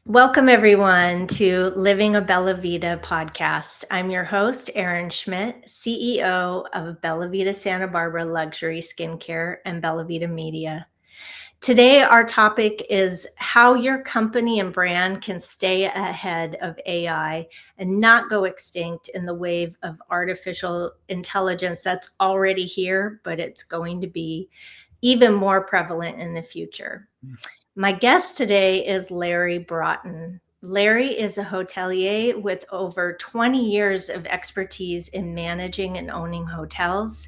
Welcome, everyone, to Living a Bellavida podcast. I'm your host, Erin Schmidt, CEO of Bellavida Santa Barbara Luxury Skincare and Bellavida Media. Today, our topic is how your company and brand can stay ahead of AI and not go extinct in the wave of artificial intelligence that's already here, but it's going to be even more prevalent in the future. My guest today is Larry Broughton. Larry is a hotelier with over 20 years of expertise in managing and owning hotels.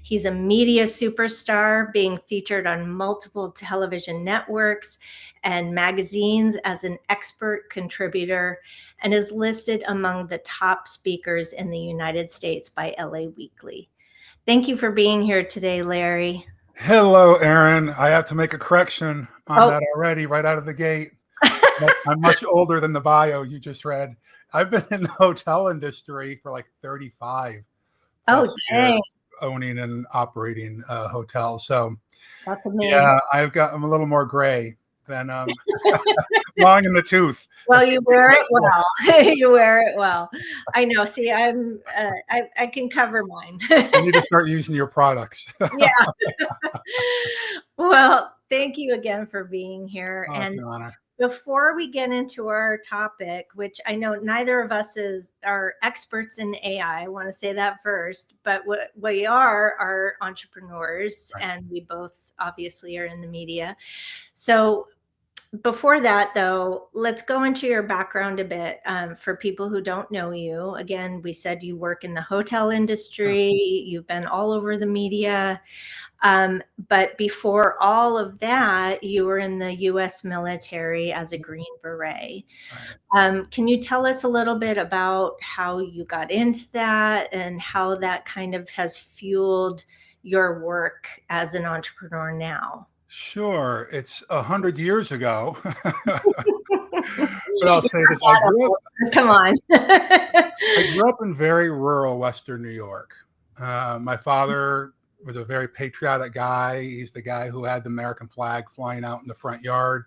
He's a media superstar, being featured on multiple television networks and magazines as an expert contributor, and is listed among the top speakers in the United States by LA Weekly. Thank you for being here today, Larry. Hello, Erin. I have to make a correction on that already right out of the gate. I'm much older than the bio you just read. I've been in the hotel industry for like 35 plus years, owning and operating hotels. So that's amazing. Yeah, I'm a little more gray than long in the tooth. Well, you wear it well. You wear it well. I know. See, I can cover mine. You need to start using your products. Yeah. Well, thank you again for being here. Oh, it's an honor. Before we get into our topic, which I know neither of us are experts in AI, I want to say that first, but what we are entrepreneurs, right, and we both obviously are in the media. So before that, though, let's go into your background a bit for people who don't know you. Again, we said you work in the hotel industry. You've been all over the media. But before all of that, you were in the U.S. military as a Green Beret. Can you tell us a little bit about how you got into that and how that kind of has fueled your work as an entrepreneur now? Sure. It's 100 years ago. But I'll say this. Come on. I grew up in very rural Western New York. My father was a very patriotic guy. He's the guy who had the American flag flying out in the front yard,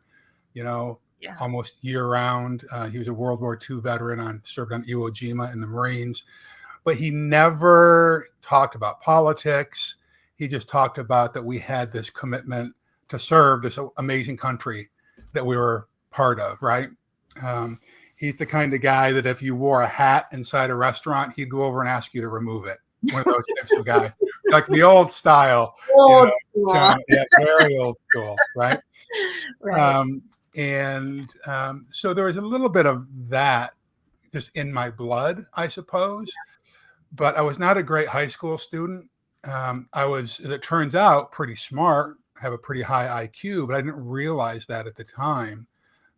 almost year round. He was a World War II veteran, served on Iwo Jima in the Marines, but he never talked about politics. He just talked about that we had this commitment to serve this amazing country that we were part of, right? He's the kind of guy that if you wore a hat inside a restaurant, he'd go over and ask you to remove it. One of those types of guys, like the old style. Old school. Yeah, very old school, right? Right. So there was a little bit of that just in my blood, I suppose. But I was not a great high school student. I was, as it turns out, pretty smart, have a pretty high IQ, but I didn't realize that at the time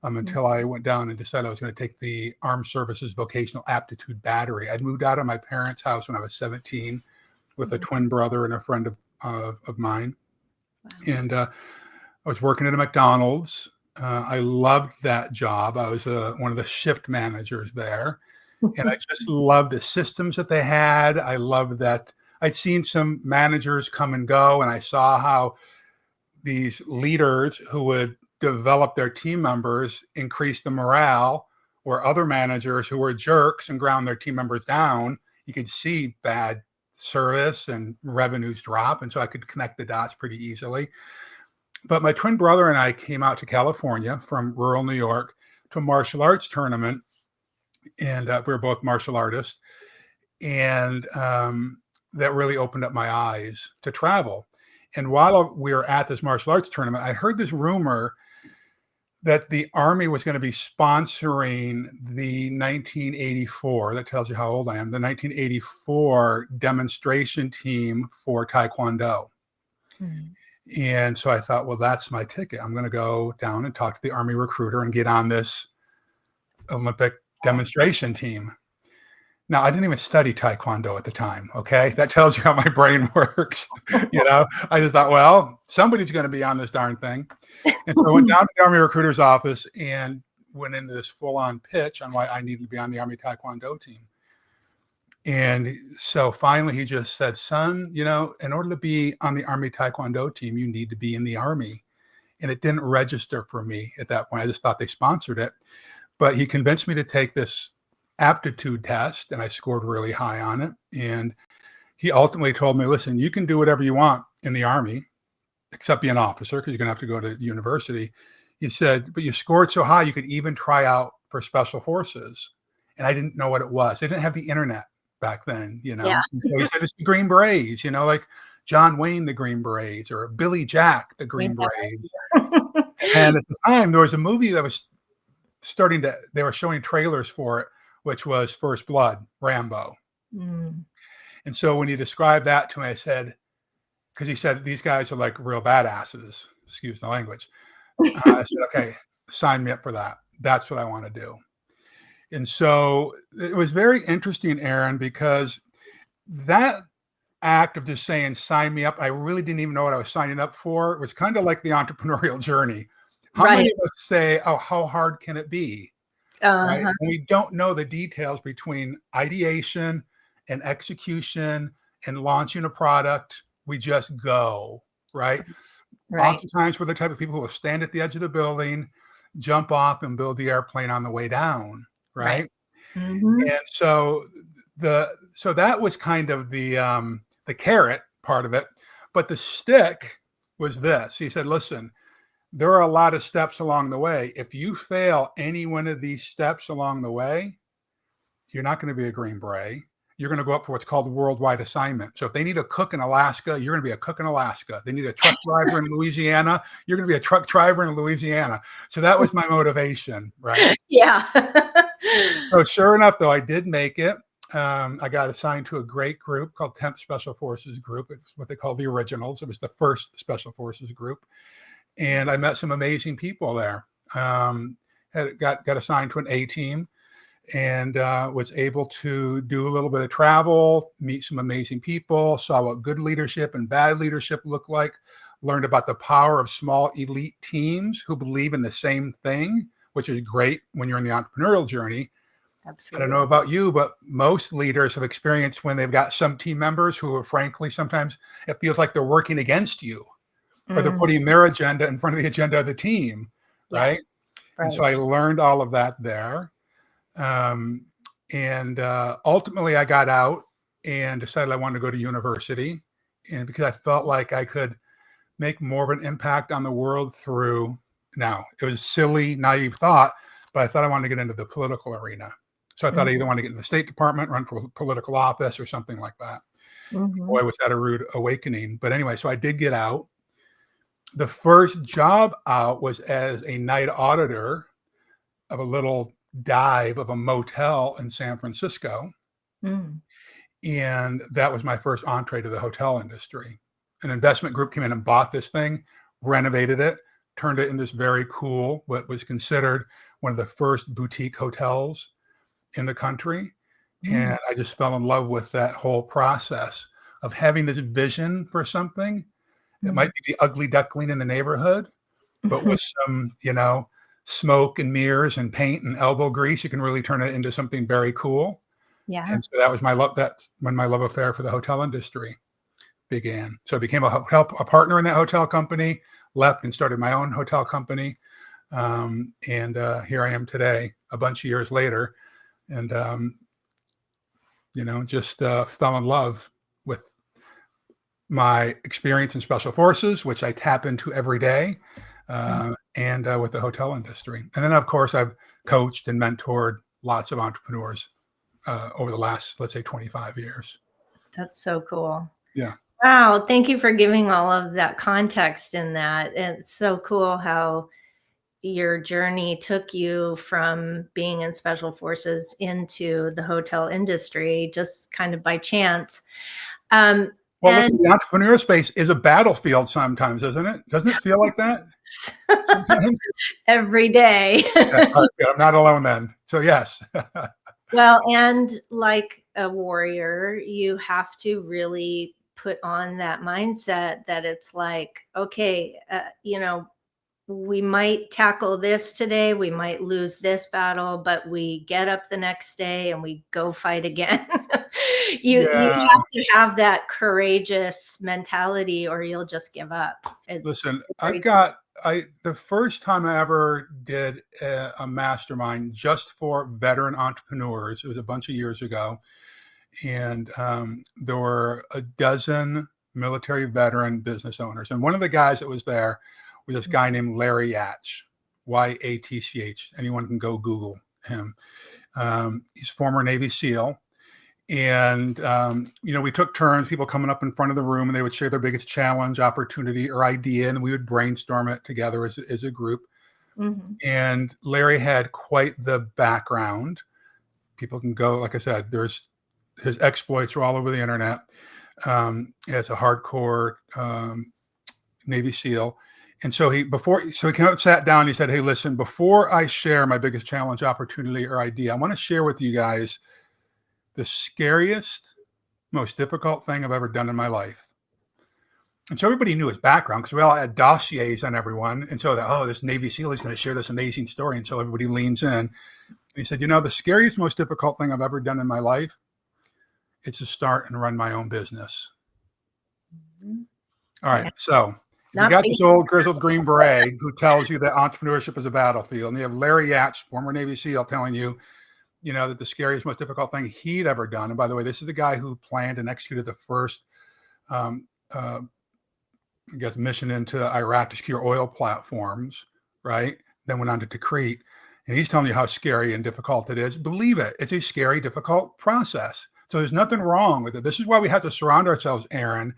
until I went down and decided I was going to take the Armed Services Vocational Aptitude Battery. I'd moved out of my parents' house when I was 17 with a twin brother and a friend of mine. Wow. And I was working at a McDonald's. I loved that job. I was one of the shift managers there. And I just loved the systems that they had. I loved that I'd seen some managers come and go, and I saw how these leaders who would develop their team members increase the morale, where other managers who were jerks and ground their team members down, you could see bad service and revenues drop. And so I could connect the dots pretty easily. But my twin brother and I came out to California from rural New York to a martial arts tournament. And we were both martial artists. And that really opened up my eyes to travel. And while we were at this martial arts tournament, I heard this rumor that the Army was going to be sponsoring the 1984, that tells you how old I am, the 1984 demonstration team for Taekwondo. Mm-hmm. And so I thought, well, that's my ticket. I'm going to go down and talk to the Army recruiter and get on this Olympic demonstration team. Now, I didn't even study Taekwondo at the time, okay? That tells you how my brain works. I just thought, well, somebody's going to be on this darn thing. And so I went down to the Army recruiter's office and went into this full-on pitch on why I needed to be on the Army Taekwondo team. And so finally he just said, son, in order to be on the Army Taekwondo team, you need to be in the Army. And it didn't register for me at that point. I just thought they sponsored it. But he convinced me to take this aptitude test, and I scored really high on it. And he ultimately told me, listen, you can do whatever you want in the Army, except be an officer, because you're going to have to go to university. He said, but you scored so high, you could even try out for special forces. And I didn't know what it was. They didn't have the internet back then, you Yeah. know. And so he said, it's the Green Berets, you know, like John Wayne, the Green Berets, or Billy Jack, the Green Berets. And at the time, there was a movie that was they were showing trailers for it, which was First Blood, Rambo. Mm. And so when he described that to me, I said, because he said, these guys are like real badasses, excuse the language. I said, okay, sign me up for that. That's what I want to do. And so it was very interesting, Erin, because that act of just saying, sign me up, I really didn't even know what I was signing up for. It was kind of like the entrepreneurial journey. How many of us say, oh, how hard can it be? Right? And we don't know the details between ideation and execution and launching a product. We just go, right? Oftentimes we're the type of people who will stand at the edge of the building, jump off and build the airplane on the way down, right? Mm-hmm. And so that was kind of the carrot part of it. But the stick was this. He said, listen, there are a lot of steps along the way. If you fail any one of these steps along the way, you're not going to be a Green Beret. You're going to go up for what's called a worldwide assignment. So if they need a cook in Alaska, you're going to be a cook in Alaska. They need a truck driver in Louisiana, you're going to be a truck driver in Louisiana. So that was my motivation, right? Yeah. So sure enough, though, I did make it. I got assigned to a great group called 10th Special Forces Group. It's what they call the Originals. It was the first Special Forces group. And I met some amazing people there. Got assigned to an A team and was able to do a little bit of travel, meet some amazing people, saw what good leadership and bad leadership look like, learned about the power of small elite teams who believe in the same thing, which is great when you're in the entrepreneurial journey. Absolutely. I don't know about you, but most leaders have experienced when they've got some team members who are, frankly, sometimes it feels like they're working against you, or they're putting their agenda in front of the agenda of the team, right? And so I learned all of that there. And ultimately I got out and decided I wanted to go to university, and because I felt like I could make more of an impact on the world through, now it was silly, naive thought, but I thought I wanted to get into the political arena. So I thought I either wanted to get in the State Department, run for political office or something like that. Boy, was that a rude awakening. But anyway, so I did get out. The first job out was as a night auditor of a little dive of a motel in San Francisco. And that was my first entree to the hotel industry. An investment group came in and bought this thing, renovated it, turned it into this very cool, what was considered one of the first boutique hotels in the country. And I just fell in love with that whole process of having this vision for something. It might be the ugly duckling in the neighborhood, but with some, smoke and mirrors and paint and elbow grease, you can really turn it into something very cool. And so that was my love. That's when my love affair for the hotel industry began. So I became a partner in that hotel company, left and started my own hotel company. And here I am today, a bunch of years later. And, just fell in love with my experience in special forces, which I tap into every day, and with the hotel industry. And then, of course, I've coached and mentored lots of entrepreneurs over the last, let's say, 25 years. That's so cool. Yeah. Wow. Thank you for giving all of that context in that. It's so cool how your journey took you from being in special forces into the hotel industry, just kind of by chance. Well, listen, the entrepreneur space is a battlefield sometimes, isn't it? Doesn't it feel like that? Sometimes? Every day. Yeah, I'm not alone then. So yes. Well, and like a warrior, you have to really put on that mindset that it's like, okay, we might tackle this today, we might lose this battle, but we get up the next day and we go fight again. You have to have that courageous mentality or you'll just give up. Listen, I've got The first time I ever did a mastermind just for veteran entrepreneurs, it was a bunch of years ago. And there were a dozen military veteran business owners. And one of the guys that was there was this guy named Larry Yatch, Yatch. Anyone can go Google him. He's former Navy SEAL. And, we took turns, people coming up in front of the room, and they would share their biggest challenge, opportunity, or idea, and we would brainstorm it together as a group. Mm-hmm. And Larry had quite the background. People can go, like I said, his exploits are all over the internet. As a hardcore Navy SEAL. And so he came up, sat down, and he said, "Hey, listen, before I share my biggest challenge, opportunity, or idea, I want to share with you guys the scariest, most difficult thing I've ever done in my life." And so everybody knew his background because we all had dossiers on everyone. And so this Navy SEAL is going to share this amazing story. And so everybody leans in. And he said, the scariest, most difficult thing I've ever done in my life is to start and run my own business. Mm-hmm. All right. Yeah. So you got this old grizzled Green Beret who tells you that entrepreneurship is a battlefield. And you have Larry Yatch, former Navy SEAL, telling you, that the scariest, most difficult thing he'd ever done. And by the way, this is the guy who planned and executed the first, mission into Iraq to secure oil platforms, right? Then went on to Crete. And he's telling you how scary and difficult it is. Believe it. It's a scary, difficult process. So there's nothing wrong with it. This is why we have to surround ourselves, Erin,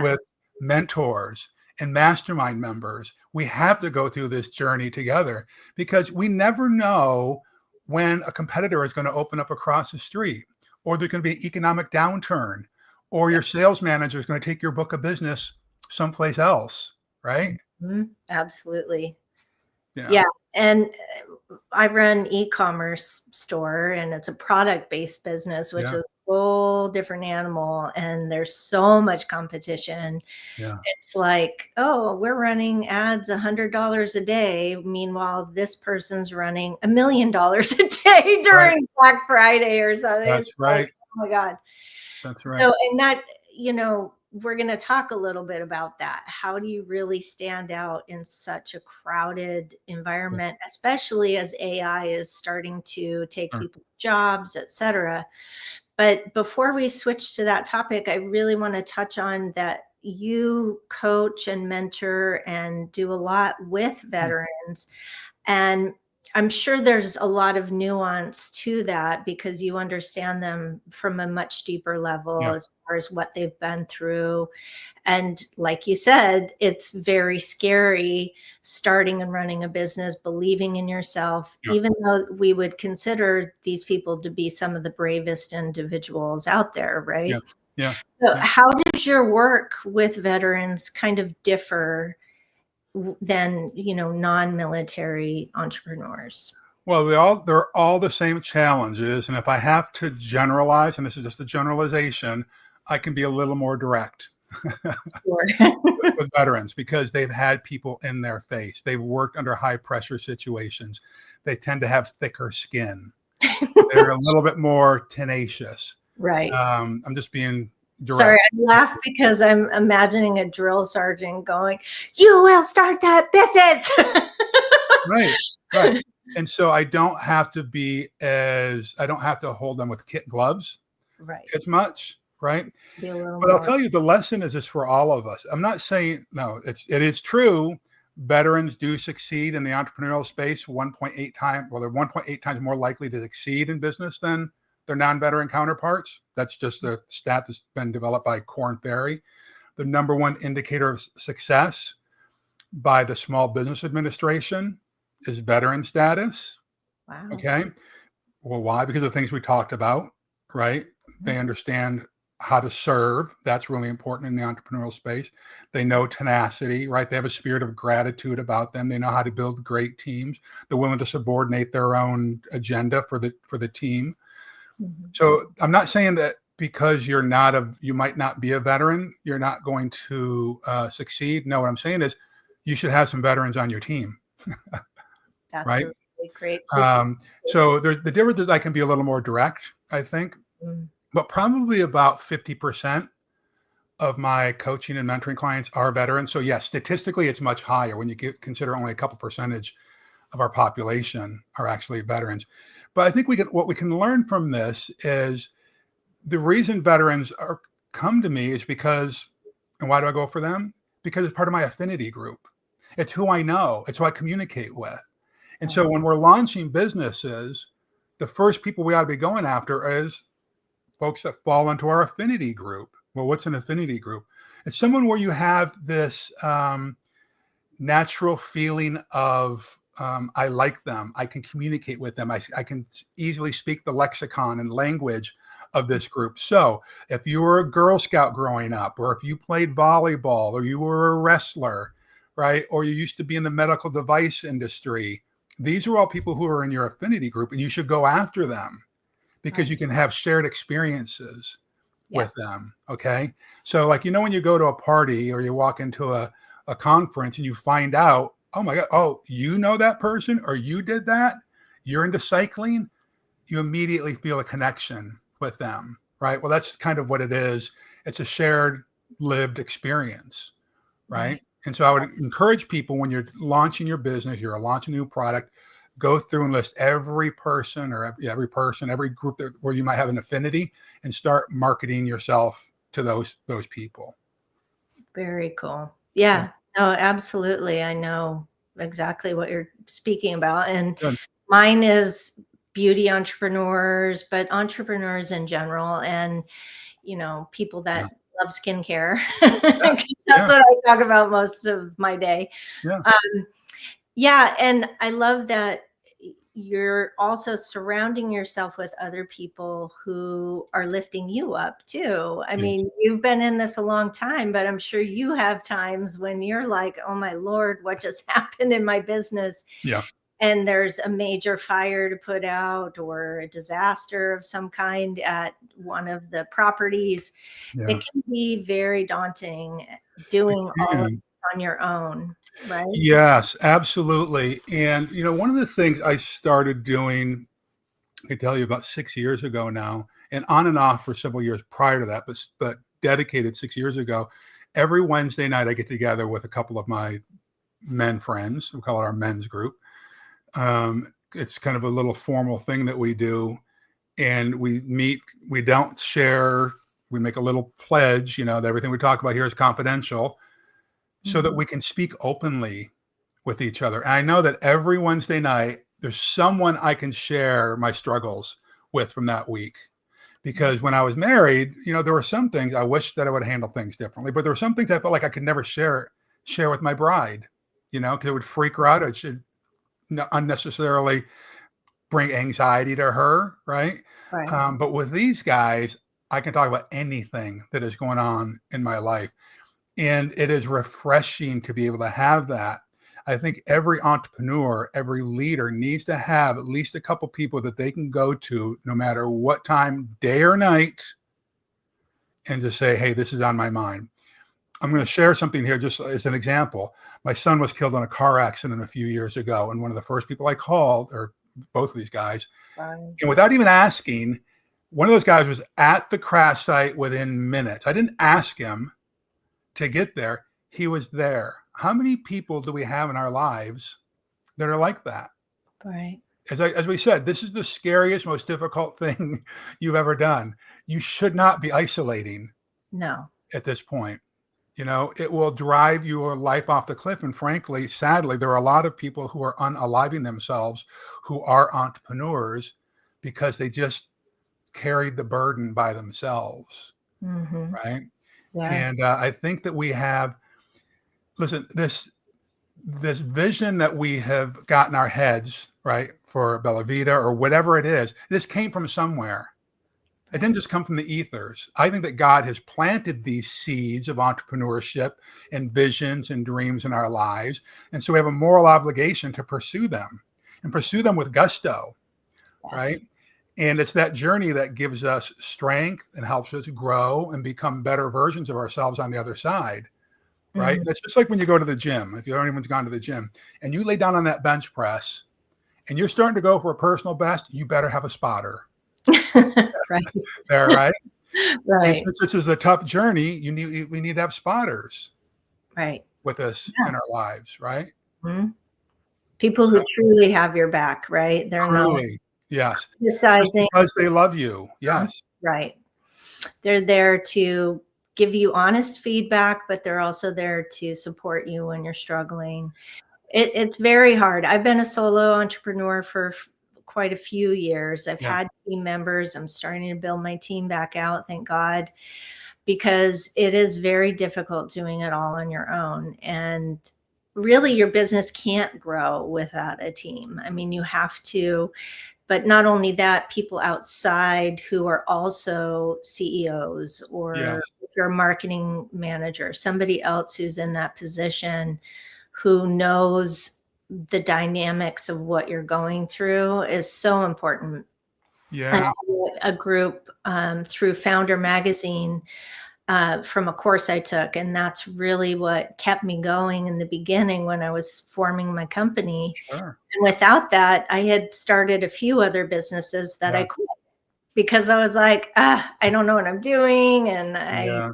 with mentors and mastermind members. We have to go through this journey together because we never know when a competitor is going to open up across the street, or there's going to be an economic downturn, or your sales manager is going to take your book of business someplace else, right? Mm-hmm. Absolutely. Yeah. And I run e-commerce store, and it's a product-based business, which is a whole different animal. And there's so much competition. Yeah. It's like, we're running ads $100 a day. Meanwhile, this person's running $1 million a day during Black Friday or something. That's it's right. Like, oh my God. That's right. So, and that, we're going to talk a little bit about that. How do you really stand out in such a crowded environment, especially as AI is starting to take people's jobs, et cetera? But before we switch to that topic, I really want to touch on that you coach and mentor and do a lot with veterans. And I'm sure there's a lot of nuance to that because you understand them from a much deeper level as far as what they've been through. And like you said, it's very scary starting and running a business, believing in yourself, even though we would consider these people to be some of the bravest individuals out there, right? So how does your work with veterans kind of differ than non-military entrepreneurs? Well, they're all the same challenges, and if I have to generalize, and this is just a generalization, I can be a little more direct with veterans because they've had people in their face. They've worked under high pressure situations. They tend to have thicker skin. They're a little bit more tenacious. Right. I'm just being direct. Sorry, I laugh because I'm imagining a drill sergeant going, "You will start that business." Right. And so I don't have to hold them with kit gloves as much, right? But I'll tell you, the lesson is this for all of us. I'm not saying, it is true. Veterans do succeed in the entrepreneurial space 1.8 times. Well, they're 1.8 times more likely to succeed in business than their non-veteran counterparts. That's just the stat that's been developed by Korn Ferry. The number one indicator of success by the Small Business Administration is veteran status. Wow. Okay. Well, why? Because of the things we talked about, right? Mm-hmm. They understand how to serve. That's really important in the entrepreneurial space. They know tenacity, right? They have a spirit of gratitude about them. They know how to build great teams. They're willing to subordinate their own agenda for the team. Mm-hmm. So I'm not saying that because you might not be a veteran, you're not going to succeed. No, what I'm saying is you should have some veterans on your team. That's right? A really great. So the difference is I can be a little more direct, I think, but probably about 50% of my coaching and mentoring clients are veterans. So yes, statistically, it's much higher when you consider only a couple percentage of our population are actually veterans. But I think what we can learn from this is the reason veterans are come to me is because, and why do I go for them? Because it's part of my affinity group. It's who I know. It's who I communicate with. And so Right. when we're launching businesses, the first people we ought to be going after is folks that fall into our affinity group. Well, what's an affinity group? It's someone where you have this natural feeling of I like them. I can communicate with them. I can easily speak the lexicon and language of this group. So if you were a Girl Scout growing up, or if you played volleyball, or you were a wrestler, right, or you used to be in the medical device industry, these are all people who are in your affinity group, and you should go after them because Right. you can have shared experiences Yeah. with them. Okay. So like, when you go to a party or you walk into a conference and you find out, oh my God, oh, you know that person or you did that, you're into cycling, you immediately feel a connection with them. Right. Well, that's kind of what it is. It's a shared lived experience. Right. Right. And so I would encourage people when you're launching your business, you're launching a new product, go through and list every person or every person, every group where you might have an affinity, and start marketing yourself to those people. Very cool. Yeah. Yeah. No, absolutely. I know exactly what you're speaking about. And Good. mine is beauty entrepreneurs, but entrepreneurs in general, and people Yeah. that love skincare. Yeah. 'Cause that's Yeah. what I talk about most of my day. Yeah. Um, yeah, and I love that you're also surrounding yourself with other people who are lifting you up too. I Yes. mean, you've been in this a long time, but I'm sure you have times when you're like, "Oh my Lord, what just happened in my business?" Yeah. And there's a major fire to put out or a disaster of some kind at one of the properties. Yeah. It can be very daunting It doing all of can. this on your own, right? Yes, absolutely. And one of the things I started doing, I could tell you about 6 years ago now, and on and off for several years prior to that, but dedicated 6 years ago. Every Wednesday night, I get together with a couple of my men friends. We call it our men's group. It's kind of a little formal thing that we do, and we meet. We don't share. We make a little pledge, that everything we talk about here is confidential, so that Mhm. we can speak openly with each other. And I know that every Wednesday night, there's someone I can share my struggles with from that week. Because when I was married, there were some things I wish that I would handle things differently, but there were some things I felt like I could never share with my bride, because it would freak her out. It should unnecessarily bring anxiety to her, right? Right. But with these guys, I can talk about anything that is going on in my life. And it is refreshing to be able to have that. I think every entrepreneur, every leader needs to have at least a couple people that they can go to no matter what time, day or night, and just say, hey, this is on my mind. I'm going to share something here just as an example. My son was killed in a car accident a few years ago, and one of the first people I called, or both of these guys, Right. and without even asking, one of those guys was at the crash site within minutes. I didn't ask him to get there. He was there. How many people do we have in our lives that are like that? Right. As we said, this is the scariest, most difficult thing you've ever done. You should not be isolating No. at this point. It will drive your life off the cliff. And frankly, sadly, there are a lot of people who are unaliving themselves who are entrepreneurs because they just carried the burden by themselves, Mhm. right? Yes. And I think that we have, listen, this vision that we have got in our heads, right, for Bella Vida or whatever it is, this came from somewhere. It didn't Right. just come from the ethers. I think that God has planted these seeds of entrepreneurship and visions and dreams in our lives. And so we have a moral obligation to pursue them and pursue them with gusto, right? Yes. And it's that journey that gives us strength and helps us grow and become better versions of ourselves on the other side, right? Mhm. It's just like when you go to the gym. If anyone's gone to the gym and you lay down on that bench press and you're starting to go for a personal best, you better have a spotter Right. there, right? And Right. since this is a tough journey, we need to have spotters Right. with us Yeah. in our lives, right? Mhm. People who So truly have your back, right? They're not truly, yes. Just criticizing. because they love you. Yes. Right. They're there to give you honest feedback, but they're also there to support you when you're struggling. It's very hard. I've been a solo entrepreneur for quite a few years. I've Yeah. had team members. I'm starting to build my team back out, thank God, because it is very difficult doing it all on your own. And really, your business can't grow without a team. I mean, you have to, but not only that, people outside who are also CEOs, or Yes. if you're a marketing manager, somebody else who's in that position who knows the dynamics of what you're going through is so important. I Yeah. had a group through Founder Magazine from a course I took, and that's really what kept me going in the beginning when I was forming my company. Sure. And without that, I had started a few other businesses that I Yeah. quit because I was like, I don't know what I'm doing. And Yeah.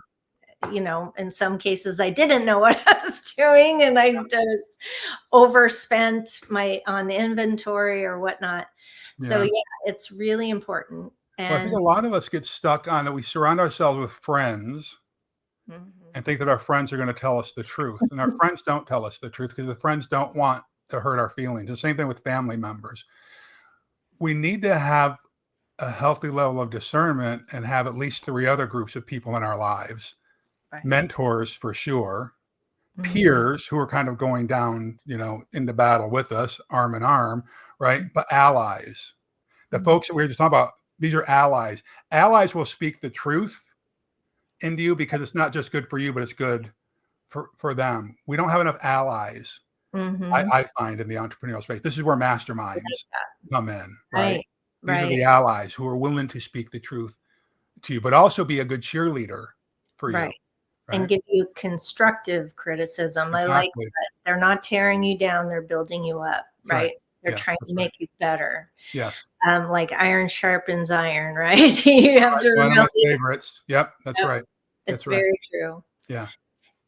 in some cases I didn't know what I was doing, and I just overspent on inventory or whatnot. So Yeah. yeah, it's really important. Well, I think And a lot of us get stuck on that. We surround ourselves with friends Mhm. and think that our friends are going to tell us the truth. And our friends don't tell us the truth because the friends don't want to hurt our feelings. The same thing with family members. We need to have a healthy level of discernment and have at least three other groups of people in our lives. Right. Mentors for sure, Mhm. peers who are kind of going down, into battle with us, arm in arm, right? But allies, the Mhm. folks that we were just talking about, these are allies. Allies will speak the truth into you because it's not just good for you, but it's good for them. We don't have enough allies, Mhm. I find, in the entrepreneurial space. This is where masterminds come in, right? Right. These are Right. the allies who are willing to speak the truth to you, but also be a good cheerleader for you, Right. And right? give you constructive criticism. I like Exactly. that. They're not tearing you down, they're building you up, That's right. right? They're Yeah, trying to that's right. make you better. Yes. Like iron sharpens iron, right? You have Right. to One of my really. favorites. Yep, that's Yep, right. it's That's right. very true. Yeah.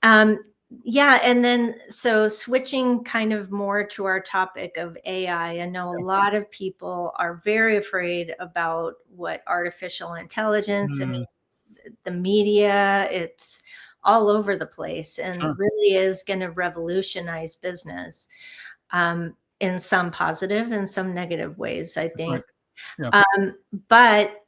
Um, yeah, and then so switching kind of more to our topic of AI, I know a lot of people are very afraid about what artificial intelligence, I mean, Mm, the media, it's all over the place and sure. really is going to revolutionize business in some positive and some negative ways, I That's right. think. Yeah. But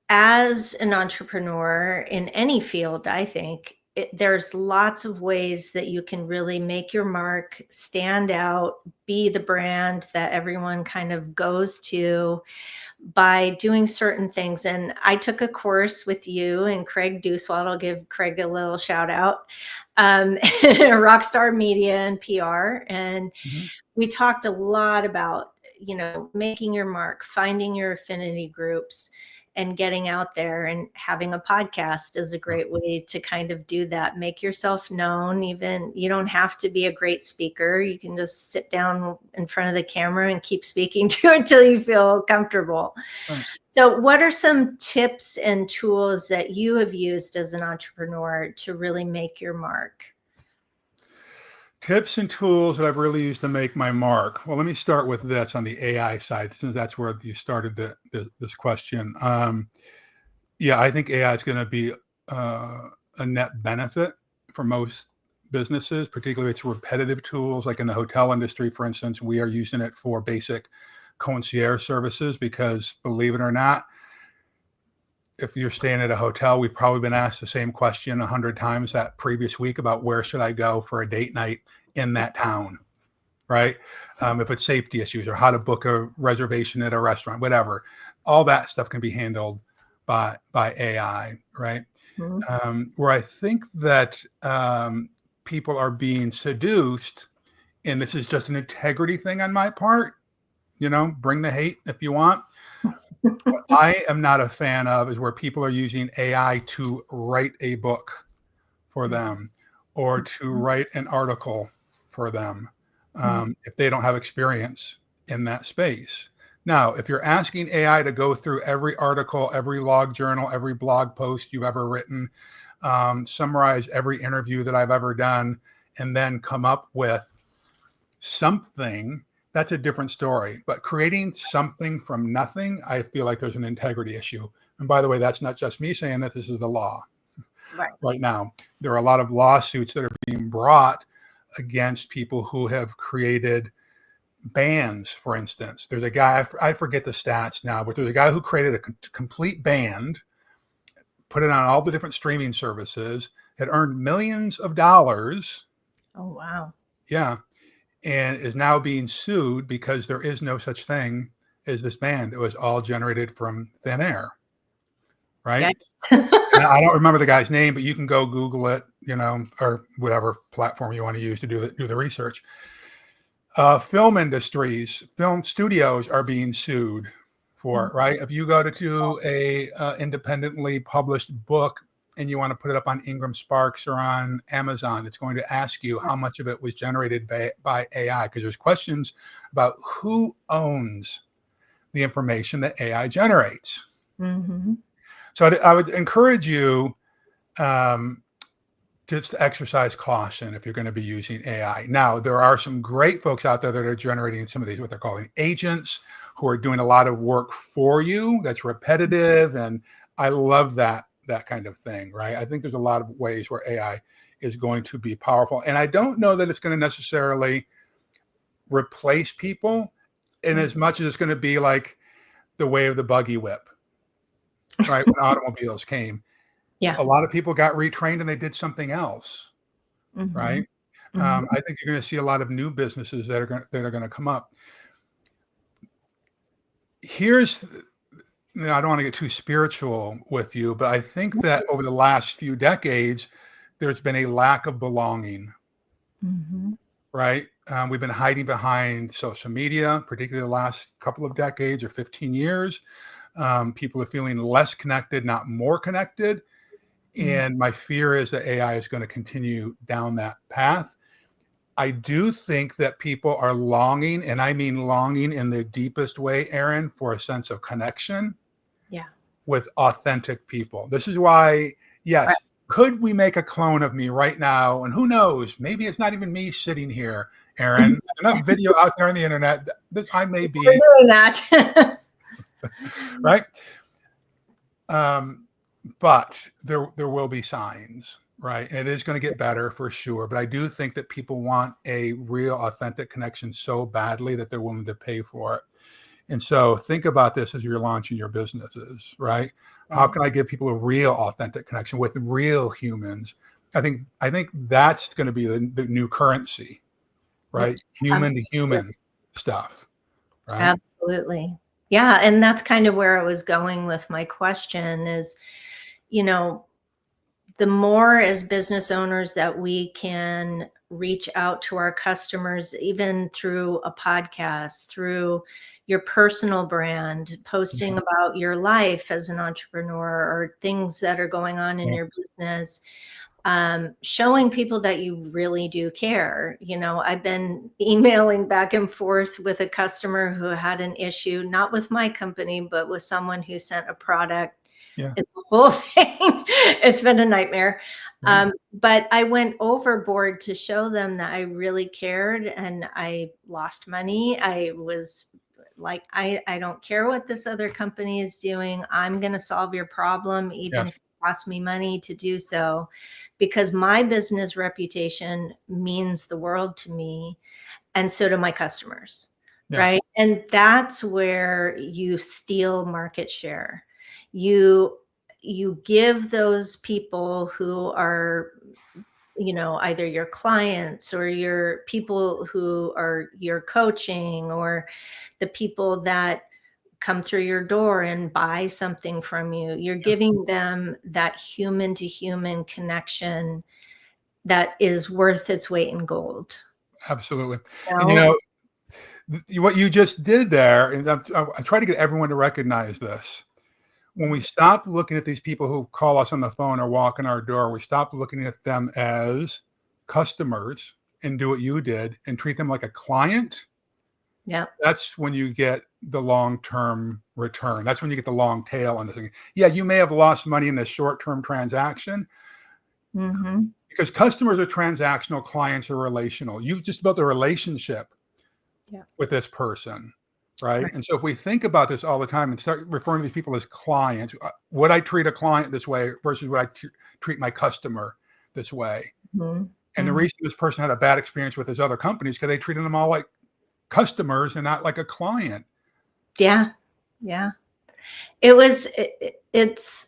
as an entrepreneur in any field, I think there's lots of ways that you can really make your mark, stand out, be the brand that everyone kind of goes to by doing certain things. And I took a course with you and Craig Duswald. I'll give Craig a little shout out. Rockstar Media and PR. And Mhm. we talked a lot about, making your mark, finding your affinity groups, and getting out there. And having a podcast is a Yeah. great way to kind of do that. Make yourself known. Even you don't have to be a great speaker. You can just sit down in front of the camera and keep speaking to it until you feel comfortable. Right. So, what are some tips and tools that you have used as an entrepreneur to really make your mark? Tips and tools that I've really used to make my mark. Well, let me start with this on the AI side, since that's where you started this question. Yeah, I think AI is going to be uh, a net benefit for most businesses, particularly its repetitive tools. Like in the hotel industry, for instance, we are using it for basic concierge services because, believe it or not, if you're staying at a hotel, we've probably been asked the same question 100 times that previous week about where should I go for a date night in that town, right? If it's safety issues or how to book a reservation at a restaurant, whatever, all that stuff can be handled by AI, right? Mhm. Where I think that people are being seduced, and this is just an integrity thing on my part, bring the hate if you want. What I am not a fan of is where people are using AI to write a book for them or to write an article for them Mhm. if they don't have experience in that space. Now, if you're asking AI to go through every article, every log journal, every blog post you've ever written, summarize every interview that I've ever done, and then come up with something, that's a different story. But creating something from nothing, I feel like there's an integrity issue. And by the way, that's not just me saying that, this is the law right now. There are a lot of lawsuits that are being brought against people who have created bands, for instance. There's a guy, I forget the stats now, but there's a guy who created a complete band, put it on all the different streaming services, had earned millions of dollars. Oh, wow. Yeah. And is now being sued because there is no such thing as this band. It was all generated from thin air. Right. Yeah. And I don't remember the guy's name, but you can go Google it, or whatever platform you want to use to do the research. Film industries, film studios are being sued for it, right? If you go to a independently published book and you want to put it up on Ingram Sparks or on Amazon, it's going to ask you how much of it was generated by AI, because there's questions about who owns the information that AI generates. Mm-hmm. So I would encourage you just to exercise caution if you're going to be using AI. Now, there are some great folks out there that are generating some of these, what they're calling agents, who are doing a lot of work for you that's repetitive. And I love that kind of thing, right? I think there's a lot of ways where AI is going to be powerful. And I don't know that it's going to necessarily replace people in as much as it's going to be like the way of the buggy whip, right? When automobiles came. Yeah. A lot of people got retrained and they did something else, right? I think you're going to see a lot of new businesses that are going to come up. Here's, I don't want to get too spiritual with you, but I think that over the last few decades, there's been a lack of belonging, right? We've been hiding behind social media, particularly the last couple of decades or 15 years. People are feeling less connected, not more connected. And my fear is that AI is going to continue down that path. I do think that people are longing, and I mean longing in the deepest way, Erin, for a sense of connection with authentic people. This is why, yes, could we make a clone of me right now? And who knows, maybe it's not even me sitting here, Erin. Enough video out there on the internet that I may be doing that. right. But there will be signs, right? And it is going to get better for sure. But I do think that people want a real authentic connection so badly that they're willing to pay for it. And so think about this as you're launching your businesses, right? How can I give people a real authentic connection with real humans? I think that's going to be the new currency, right? Human to human stuff, right? Absolutely. Yeah. And that's kind of where I was going with my question is, the more as business owners that we can reach out to our customers, even through a podcast, through your personal brand, posting about your life as an entrepreneur or things that are going on in your business, showing people that you really do care. I've been emailing back and forth with a customer who had an issue, not with my company, but with someone who sent a product. It's a whole thing. It's been a nightmare. But I went overboard to show them that I really cared, and I lost money. I was like, I don't care what this other company is doing. I'm going to solve your problem, even if it costs me money to do so, because my business reputation means the world to me. And so do my customers. Right. And that's where you steal market share. You give those people who are, either your clients or your people who are your coaching, or the people that come through your door and buy something from you. You're giving them that human to human connection that is worth its weight in gold. Absolutely. And what you just did there, and I try to get everyone to recognize this. When we stop looking at these people who call us on the phone or walk in our door, we stop looking at them as customers and do what you did and treat them like a client. Yeah. That's when you get the long-term return. That's when you get the long tail on the thing. Yeah, you may have lost money in the short-term transaction Mm-hmm. because customers are transactional, clients are relational. You've just built a relationship Yeah. with this person, right? Right. And so if we think about this all the time and start referring to these people as clients, would I treat a client this way versus would I treat my customer this way? Mm-hmm. And the Mm-hmm. reason this person had a bad experience with his other companies because they treated them all like customers and not like a client. Yeah. Yeah. It's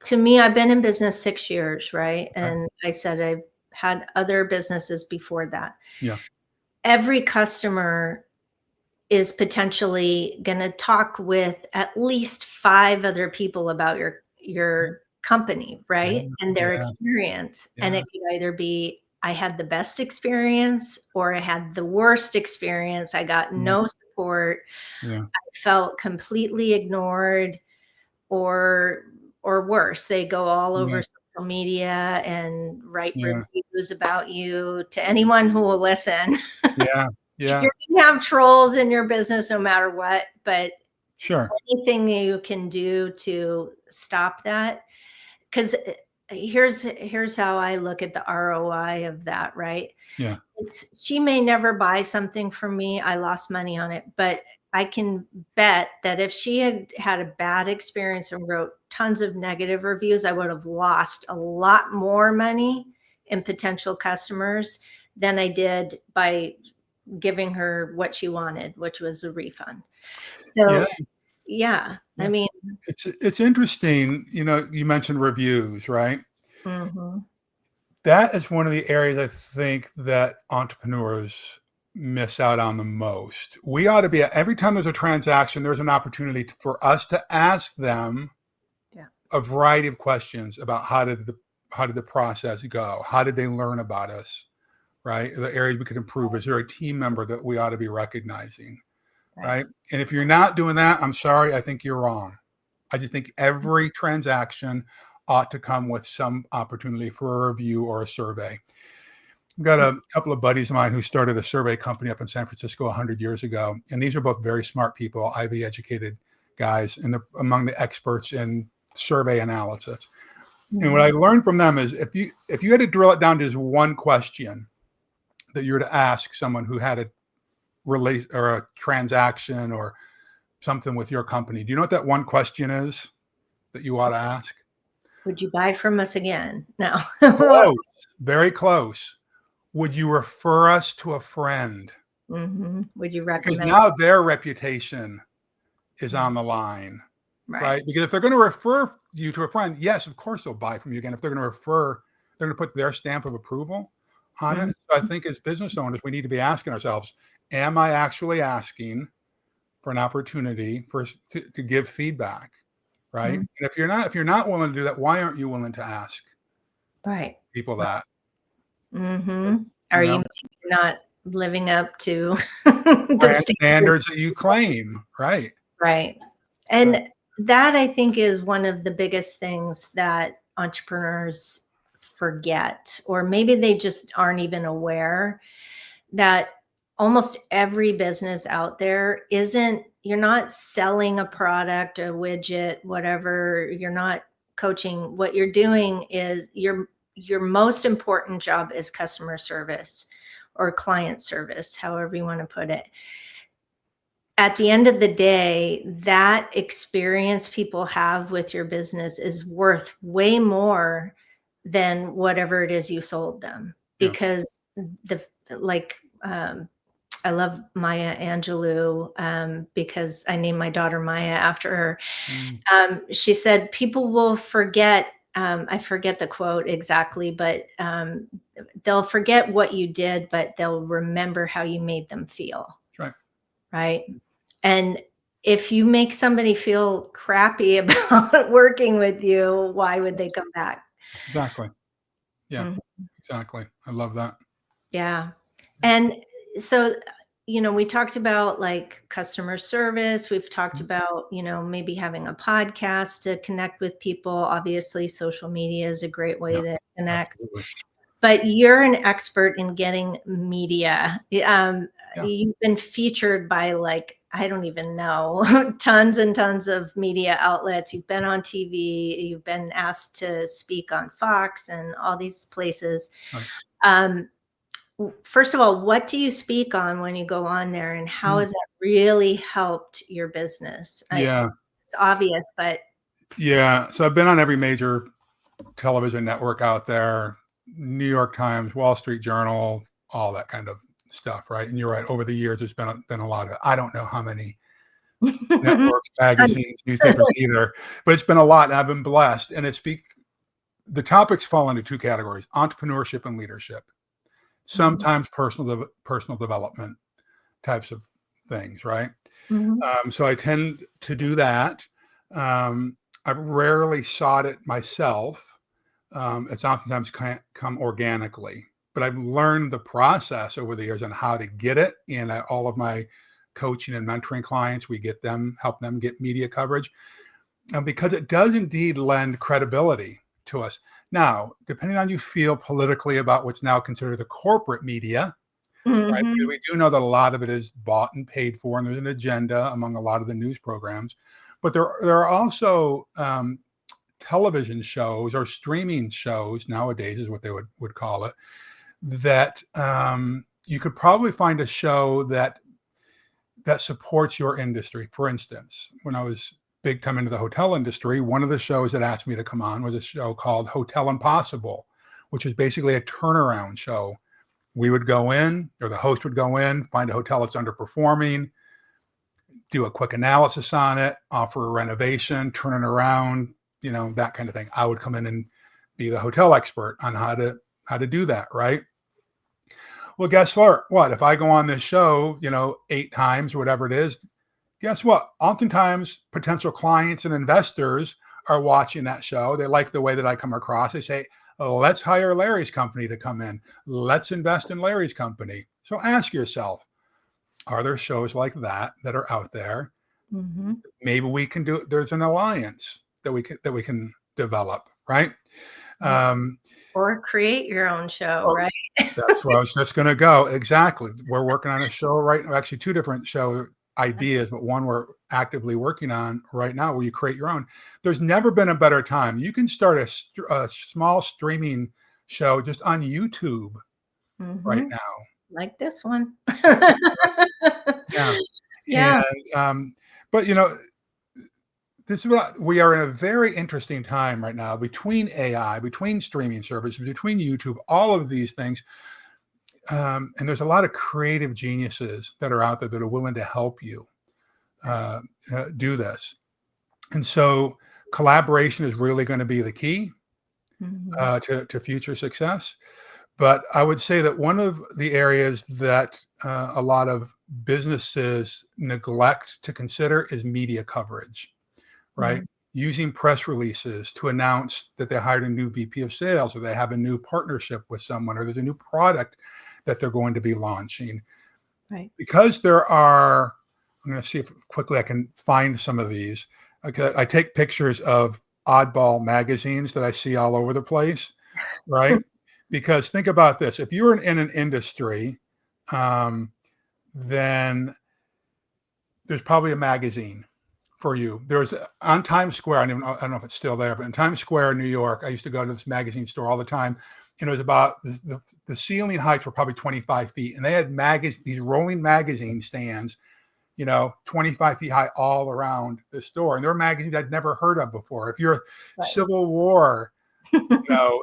to me, I've been in business 6 years, right? Okay. And I said I've had other businesses before that. Yeah. Every customer is potentially going to talk with at least 5 other people about your company, Yeah. right? And their Yeah. experience. And Yeah. it could either be I had the best experience or I had the worst experience. I got Yeah. no support, Yeah. felt completely ignored, or worse, they go all over Yeah. social media and write Yeah. reviews about you to anyone who will listen. Yeah. Yeah. You're gonna have trolls in your business no matter what, but Sure. anything you can do to stop that, because here's how I look at the ROI of that, right? Yeah. She may never buy something from me. I lost money on it, but I can bet that if she had had a bad experience and wrote tons of negative reviews, I would have lost a lot more money in potential customers than I did by giving her what she wanted, which was a refund. Yeah. So, yeah, I Yeah. mean, It's interesting. You mentioned reviews, right? mhm, That is one of the areas I think that entrepreneurs miss out on the most. We ought to be every time there's a transaction, there's an opportunity for us to ask them yeah, a variety of questions about how did the process go? How did they learn about us? Right? The areas we could improve. Is there a team member that we ought to be recognizing? right. Right? And if you're not doing that, I'm sorry, I think you're wrong. I just think every transaction ought to come with some opportunity for a review or a survey. I've got a couple of buddies of mine who started a survey company up in San Francisco 100 years ago. And these are both very smart people, Ivy educated guys, and they're among the experts in survey analysis. And what I Mhm. learned from them is if you had to drill it down to just one question that you were to ask someone who had a relate or a transaction or something with your company, do you know what that one question is that you ought to ask? Would you buy from us again? No. Close, very close. Would you refer us to a friend? Mhm. Would you Because recommend? now their reputation is Yeah, on the line, right. right? Because if they're going to refer you to a friend, yes, of course they'll buy from you again. If they're going to refer, they're going to put their stamp of approval on it. Mhm. So I think as business owners, we need to be asking ourselves, am I actually asking for an opportunity to give feedback, right? Mhm. And if you're not willing to do that, why aren't you willing to ask Right. people Right. that? Mhm. Are You you know, maybe not living up to the brand standards? standards that you claim, right? Right. Right. And that I think is one of the biggest things that entrepreneurs forget, or maybe they just aren't even aware that almost every business out there isn't, you're not selling a product, a widget, whatever, you're not coaching. What you're doing is your most important job is customer service or client service, however you want to put it. At the end of the day, that experience people have with your business is worth way more than whatever it is you sold them. Yeah. Because the like I love Maya Angelou, because I named my daughter Maya after her. Mm, She said, "People will forget." I forget the quote exactly, but they'll forget what you did, but they'll remember how you made them feel. that's right. Right? And if you make somebody feel crappy about working with you, why would they come back? Exactly. Yeah, Mhm. exactly. I love that. Yeah. And so, we talked about like customer service. We've talked Mhm. about, maybe having a podcast to connect with people. Obviously, social media is a great way Yeah, to connect. absolutely. but you're an expert in getting media. Yeah. You've been featured by like, I don't even know, tons and tons of media outlets. You've been on TV, you've been asked to speak on Fox and all these places. Right. Um, First of all, what do you speak on when you go on there, and how Mm. has that really helped your business? Yeah. It's obvious, but Yeah. So I've been on every major television network out there, New York Times, Wall Street Journal, all that kind of stuff, right? And you're right. Over the years, there's been a lot of. I don't know how many networks, magazines, newspapers either, but it's been a lot, and I've been blessed. And the topics fall into two categories: entrepreneurship and leadership. Sometimes personal development types of things, right? So I tend to do that. I've rarely sought it myself. It's oftentimes come organically, but I've learned the process over the years on how to get it. And all of my coaching and mentoring clients, help them get media coverage, because it does indeed lend credibility to us. Now, depending on how you feel politically about what's now considered the corporate media, right? Because we do know that a lot of it is bought and paid for, and there's an agenda among a lot of the news programs. But there are also television shows or streaming shows nowadays, is what they would call it, that you could probably find a show that supports your industry. For instance, when I was big time into the hotel industry, one of the shows that asked me to come on was a show called Hotel Impossible, which is basically a turnaround show. We would go in, or the host would go in, find a hotel that's underperforming, do a quick analysis on it, offer a renovation, turn it around, that kind of thing. I would come in and be the hotel expert on how to do that, right? Well, guess what? If I go on this show, 8 times, whatever it is, guess what? Oftentimes, potential clients and investors are watching that show. They like the way that I come across. They say, oh, let's hire Larry's company to come in. Let's invest in Larry's company. So ask yourself, are there shows like that are out there? Maybe we can do it. There's an alliance that we can develop, right? Or create your own show, right? That's where I was just going to go. Exactly. We're working on a show right now, actually 2 different show ideas, but one we're actively working on right now where you create your own. There's never been a better time. You can start a small streaming show just on YouTube right now. Like this one. Yeah. Yeah. And, but this is what we are in a very interesting time right now, between AI, between streaming services, between YouTube, all of these things. And there's a lot of creative geniuses that are out there that are willing to help you do this. And so collaboration is really going to be the key to future success. But I would say that one of the areas that a lot of businesses neglect to consider is media coverage, right? Using press releases to announce that they hired a new VP of sales, or they have a new partnership with someone, or there's a new product that they're going to be launching. Right. Because I'm going to see if quickly I can find some of these. Okay, I take pictures of oddball magazines that I see all over the place, right? Because think about this. If you're in an industry, then there's probably a magazine for you. There's on Times Square. I don't know if it's still there, but in Times Square, New York, I used to go to this magazine store all the time. And it was about the ceiling heights were probably 25 feet. And they had these rolling magazine stands, 25 feet high all around the store. And there were magazines I'd never heard of before. If you're a Civil War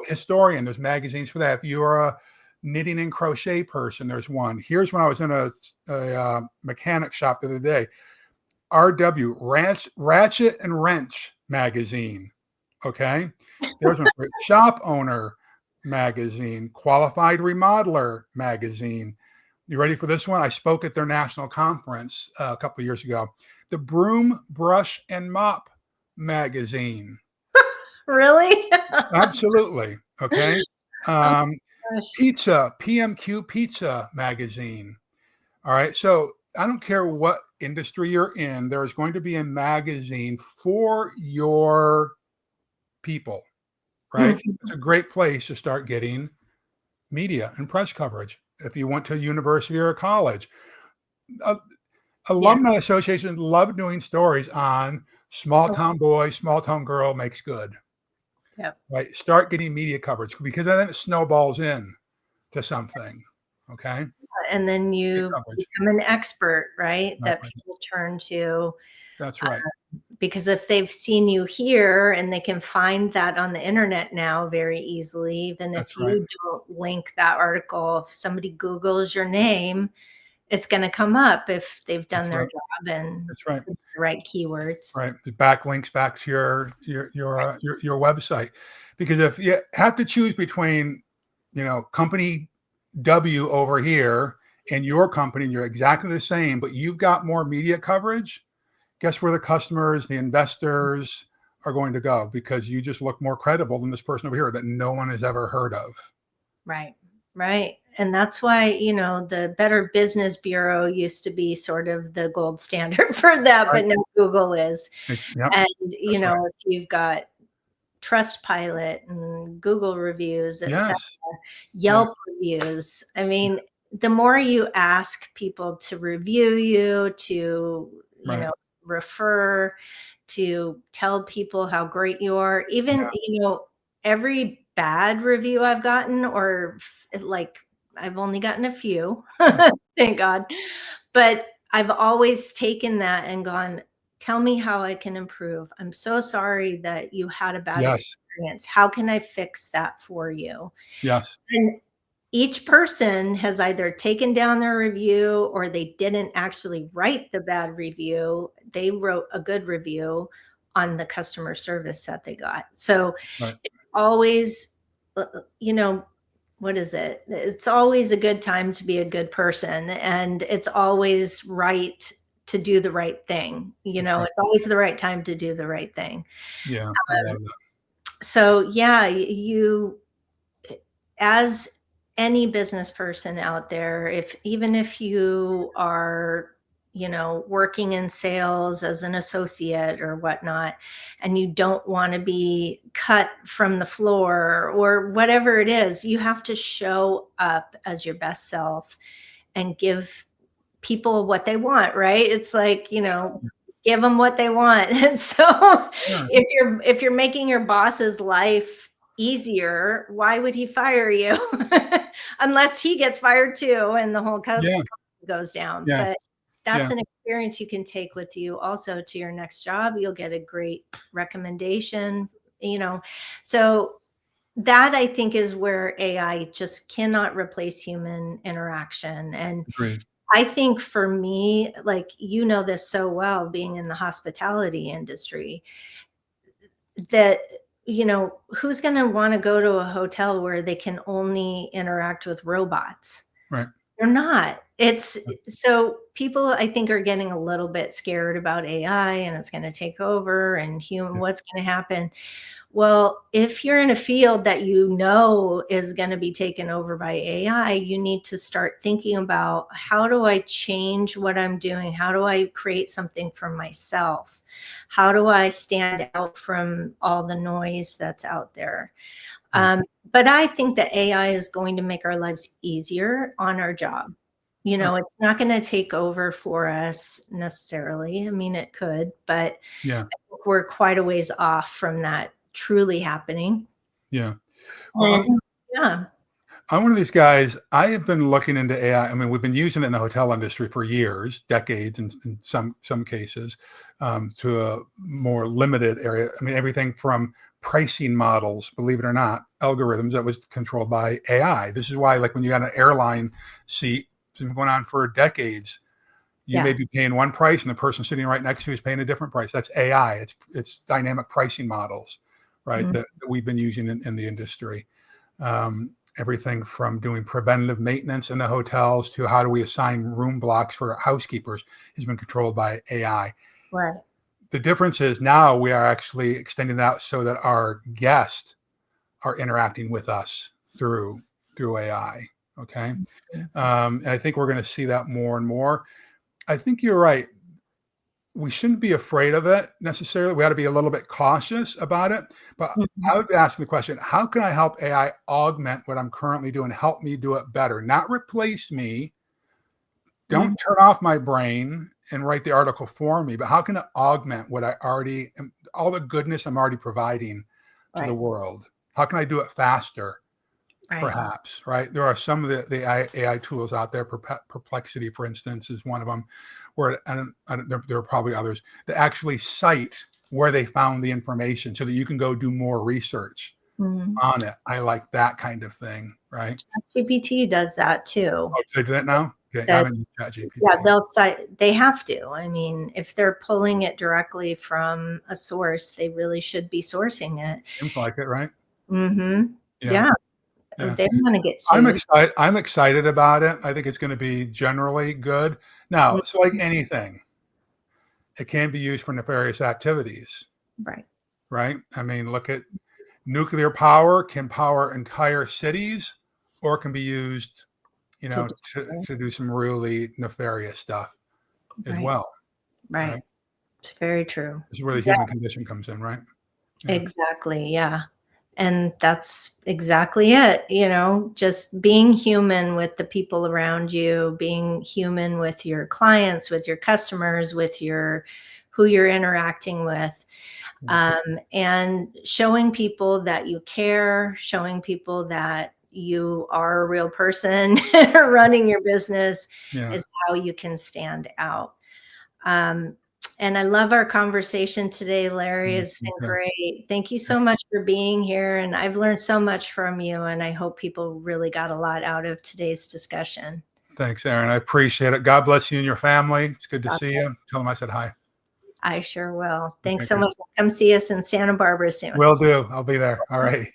historian, there's magazines for that. If you're a knitting and crochet person, there's one. Here's when I was in a mechanic shop the other day. RW, Ratchet and Wrench magazine. Okay. There's one for Shop Owner magazine, Qualified Remodeler magazine. You ready for this one? I spoke at their national conference a couple of years ago. The Broom, Brush, and Mop magazine. Really? Absolutely. Okay. Pizza, PMQ Pizza magazine. All right. So I don't care what industry you're in, there is going to be a magazine for your people, right? It's a great place to start getting media and press coverage. If you went to a university or a college, uh, Yeah. alumni associations love doing stories on small town boy, small town girl makes good. Yep. Right? Start getting media coverage because then it snowballs in to something. Okay. And then Media you coverage. become an expert, right? That's That right. people turn to. That's right. Because if they've seen you here and they can find that on the internet now very easily, even if That's right. you don't link that article, if somebody Googles your name, it's going to come up if they've done That's their right. job and That's right. the right keywords. Right. The backlinks back to your website. Because if you have to choose between, company W over here and your company, and you're exactly the same, but you've got more media coverage, guess where the customers, the investors are going to go? Because you just look more credible than this person over here that no one has ever heard of. Right. Right. And that's why, the Better Business Bureau used to be sort of the gold standard for that, Right. but now Google is. Yep. And, That's right. if you've got Trustpilot and Google reviews, etc., Yes. Yeah. Yelp reviews. I mean, the more you ask people to review you, to, Right. refer, to tell people how great you are, even, every bad review I've gotten, or like I've only gotten a few, thank God, but I've always taken that and gone, tell me how I can improve. I'm so sorry that you had a bad Yes. experience. How can I fix that for you? Yes. And each person has either taken down their review or they didn't actually write the bad review. They wrote a good review on the customer service that they got. So Right. it's always, what is it? It's always a good time to be a good person, and it's always right to do the right thing. That's right. It's always the right time to do the right thing. Yeah. I love that. So yeah, you, as any business person out there, even if you are, working in sales as an associate or whatnot, and you don't want to be cut from the floor or whatever it is, you have to show up as your best self and give people what they want, right? It's like, give them what they want. And so Sure. if you're making your boss's life easier, why would he fire you? Unless he gets fired too and the whole company Yeah. goes down. Yeah. But that's Yeah. an experience you can take with you also to your next job. You'll get a great recommendation, so that, I think, is where AI just cannot replace human interaction. And Agreed. I think for me, like, this so well, being in the hospitality industry, that, who's going to want to go to a hotel where they can only interact with robots? Right. They're not. It's so people, I think, are getting a little bit scared about AI and it's going to take over and Yeah. what's going to happen. Well, if you're in a field that is going to be taken over by AI, you need to start thinking about, how do I change what I'm doing? How do I create something for myself? How do I stand out from all the noise that's out there? Right. But I think that AI is going to make our lives easier on our job. Sure. It's not going to take over for us necessarily. I mean, it could, but Yeah. we're quite a ways off from that truly happening. Yeah. Well, And yeah, I'm one of these guys. I have been looking into AI. I mean, we've been using it in the hotel industry for years, decades, in some cases, to a more limited area. I mean, everything from pricing models, believe it or not, algorithms that was controlled by AI. This is why, like, when you got an airline seat, it's been going on for decades. You may yeah, be paying one price, and the person sitting right next to you is paying a different price. That's AI. It's dynamic pricing models, right? mhm, That we've been using in the industry. Everything from doing preventative maintenance in the hotels to how do we assign room blocks for housekeepers has been controlled by AI. right. The difference is now we are actually extending that so that our guests are interacting with us through AI. Okay. Mhm. And I think we're going to see that more and more. I think you're right. we shouldn't be afraid of it necessarily. We ought to be a little bit cautious about it. But Mhm. I would be asking the question, how can I help AI augment what I'm currently doing, help me do it better, not replace me? Mhm. Don't turn off my brain and write the article for me, but how can it augment what I already am, all the goodness I'm already providing to the Right. world? How can I do it faster? Right. Perhaps, right? There are some of the AI tools out there. Perplexity, for instance, is one of them. Where there are probably others that actually cite where they found the information, so that you can go do more research Mhm. on it. I like that kind of thing, right? GPT does that too. Oh, do they do that now? Okay, I haven't That's used Yeah, ChatGPT. they'll cite, they have to. I mean, if they're pulling it directly from a source, they really should be sourcing it. Seems like it, right? Mhm. Yeah, Yeah, yeah. they don't wanna get I'm sued. excited. I'm excited about it. I think it's going to be generally good. Now, it's like Mhm. anything; it can be used for nefarious activities, Right. right? I mean, look at nuclear power can power entire cities, or it can be used, To to destroy. do some really nefarious stuff as Right. well, Right. right? It's very true. This is where the Yeah, human condition comes in, right? Yeah, exactly, yeah. And that's exactly it, just being human with the people around you, being human with your clients, with your customers, with your who you're interacting with. yeah, And showing people that you care, showing people that you are a real person running your business yeah. is how you can stand out. Um, and I love our conversation today, Larry. Yeah, It's been okay. great. Thank you so much for being here. And I've learned so much from you. And I hope people really got a lot out of today's discussion. Thanks, Erin. I appreciate it. God bless you and your family. It's good to see you. Tell them I said hi. I sure will. Thanks Okay, so good. much. Come see us in Santa Barbara soon. Will do. I'll be there. All right.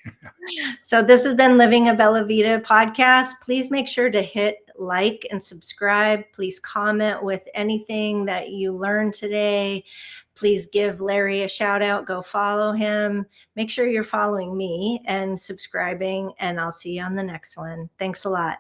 So this has been Living a Bella Vita podcast. Please make sure to hit like and subscribe. Please comment with anything that you learned today. Please give Larry a shout out. Go follow him. Make sure you're following me and subscribing, and I'll see you on the next one. Thanks a lot.